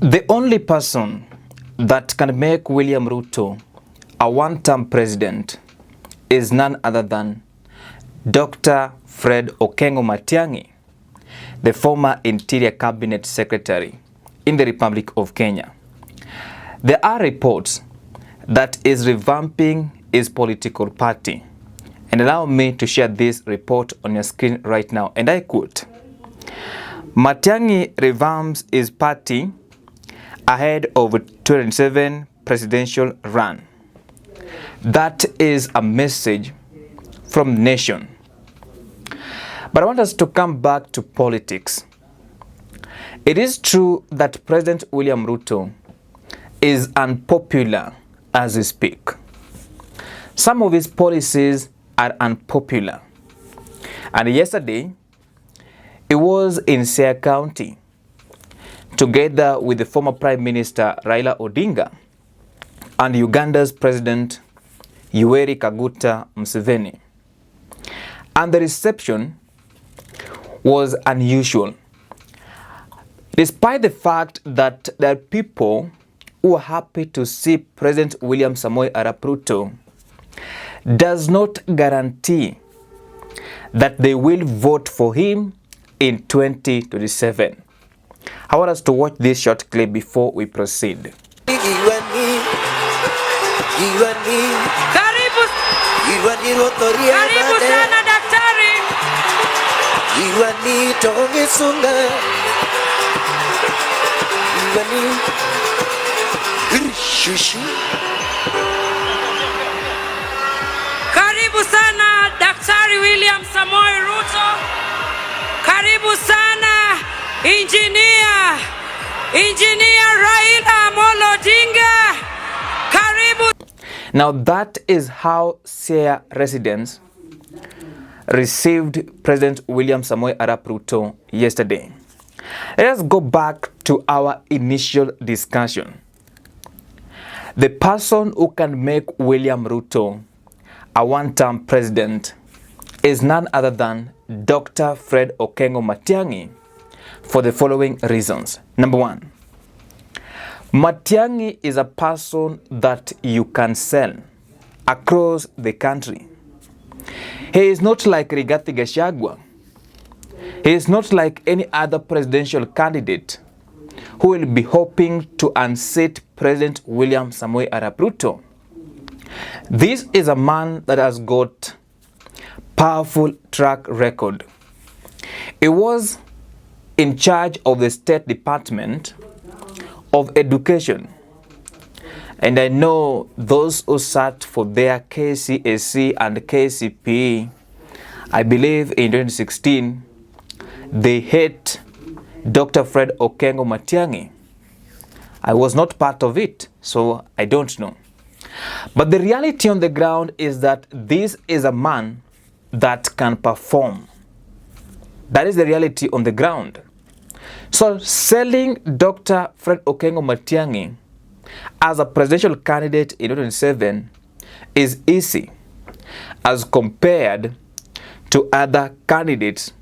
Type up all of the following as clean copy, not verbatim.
The only person that can make William Ruto a one-term president is none other than Dr. Fred Okengo Matiang'i, the former Interior Cabinet Secretary in the Republic of Kenya. There are reports that is revamping his political party. And allow me to share this report on your screen right now. And I quote, Matiang'i revamps his party ahead of 2027 presidential run. That is a message from the nation. But I want us to come back to politics. It is true that President William Ruto is unpopular as we speak. Some of his policies are unpopular. And yesterday, he was in Siaya County together with the former Prime Minister Raila Odinga and Uganda's President Yoweri Kaguta Museveni. And the reception was unusual. Despite the fact that there are people who are happy to see President William Samoei Arap Ruto, does not guarantee that they will vote for him in 2027. I want us to watch this short clip before we proceed. Karibu sana daktari. Karibu sana Daktari William Samoei Ruto. Karibu sana Engineer Raila Amolo Odinga. Karibu. Now that is how Siaya residents received President William Samoei Arap Ruto yesterday. Let us go back to our initial discussion. The person who can make William Ruto a one-term president is none other than Dr. Fred Okengo Matiang'i for the following reasons. Number one, Matiang'i is a person that you can sell across the country. He is not like Rigathi Gachagua. He is not like any other presidential candidate who will be hoping to unseat President William Samoei Arap Ruto. This is a man that has got powerful track record. He was in charge of the State Department of Education. And I know those who sat for their KCSE and KCPE, I believe in 2016, they hate Dr. Fred Okengo Matiang'i. I was not part of it, so I don't know. But the reality on the ground is that this is a man that can perform. That is the reality on the ground. So selling Dr. Fred Okengo Matiang'i as a presidential candidate in 2027 is easy as compared to other candidates,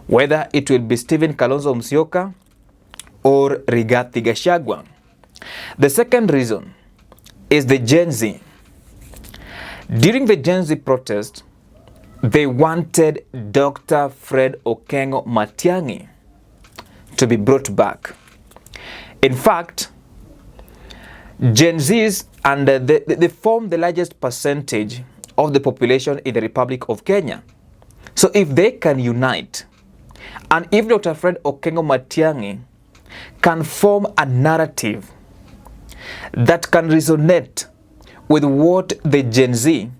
whether it will be Stephen Kalonzo Musyoka or Rigathi Gachagua. The second reason is the Gen Z. During the Gen Z protest, they wanted Dr. Fred Okengo Matiang'i to be brought back. In fact, Gen Zs and they form the largest percentage of the population in the Republic of Kenya. So if they can unite, and if Dr. Fred Okengo Matiang'i can form a narrative that can resonate with what the Gen Z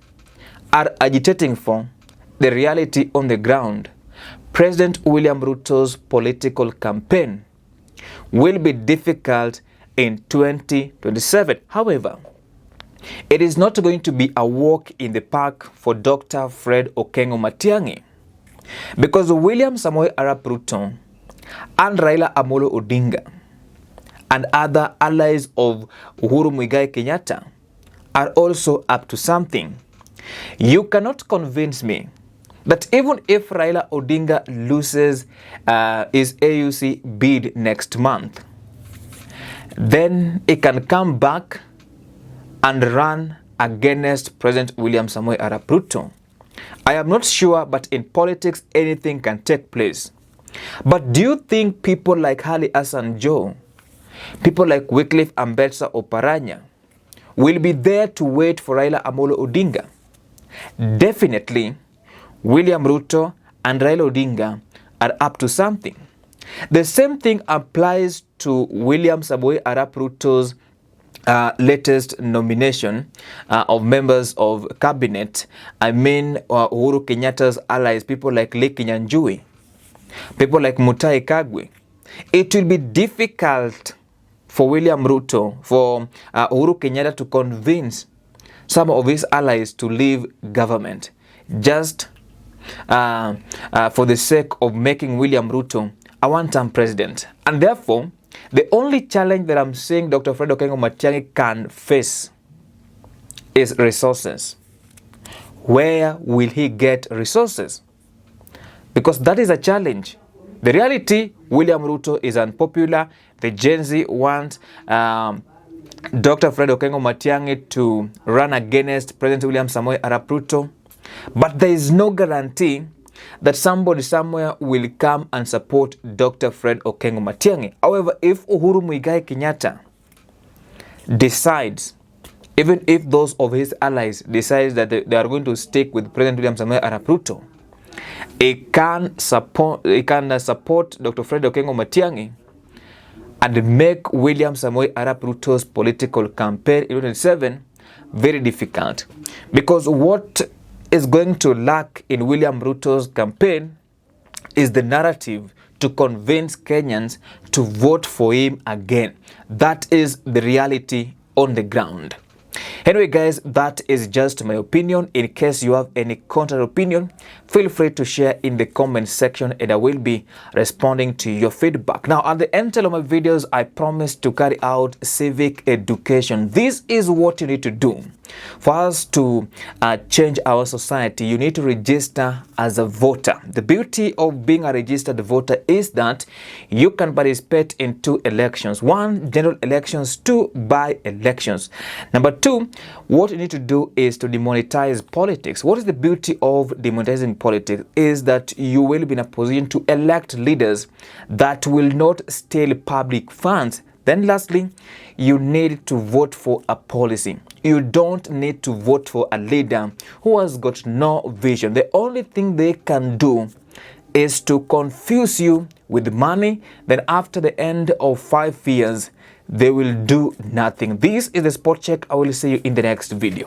are agitating for, the reality on the ground, President William Ruto's political campaign will be difficult in 2027. However, it is not going to be a walk in the park for Dr. Fred Okengo Matiang'i, because William Samoei Arap Ruto and Raila Amolo Odinga and other allies of Uhuru Muigai Kenyatta are also up to something. You cannot convince me that even if Raila Odinga loses his AUC bid next month, then he can come back and run against President William Samoei Arap Ruto. I am not sure, but in politics, anything can take place. But do you think people like Hali Hassan Joho, people like Wycliffe Ambetsa Oparanya, will be there to wait for Raila Amolo Odinga? Definitely, William Ruto and Raila Odinga are up to something. The same thing applies to William Samoei Arap Ruto's latest nomination of members of cabinet. I mean Uhuru Kenyatta's allies, people like Lee Kinyanjui, people like Mutahi Kagwe. It will be difficult for William Ruto, for Uhuru Kenyatta to convince some of his allies to leave government just for the sake of making William Ruto a one-term president. And therefore, the only challenge that I'm seeing Dr. Fred Okengo Matiang'i can face is resources. Where will he get resources? Because that is a challenge. The reality, William Ruto is unpopular. The Gen Z want Dr. Fred Okengo Matiang'i to run against President William Samoei Arap Ruto. But there is no guarantee that somebody somewhere will come and support Dr. Fred Okengo Matiang'i. However, if Uhuru Muigai Kenyatta decides, even if those of his allies decide that they are going to stick with President William Samoei Arap Ruto, he can support Dr. Fred Okengo Matiang'i and make William Samoei Arap Ruto's political campaign in 2027 very difficult. Because what is going to lack in William Ruto's campaign is the narrative to convince Kenyans to vote for him again. That is the reality on the ground. Anyway guys, that is just my opinion. In case you have any counter opinion, feel free to share in the comment section and I will be responding to your feedback. Now at the end of my videos, I promise to carry out civic education. This is what you need to do. For us to change our society, you need to register as a voter. The beauty of being a registered voter is that you can participate in 2 elections. 1, general elections. 2, by-elections. Number 2, what you need to do is to demonetize politics. What is the beauty of demonetizing politics is that you will be in a position to elect leaders that will not steal public funds. Then lastly, you need to vote for a policy. You don't need to vote for a leader who has got no vision. The only thing they can do is to confuse you with money. Then after the end of 5 years, they will do nothing. This is the Spot Check. I will see you in the next video.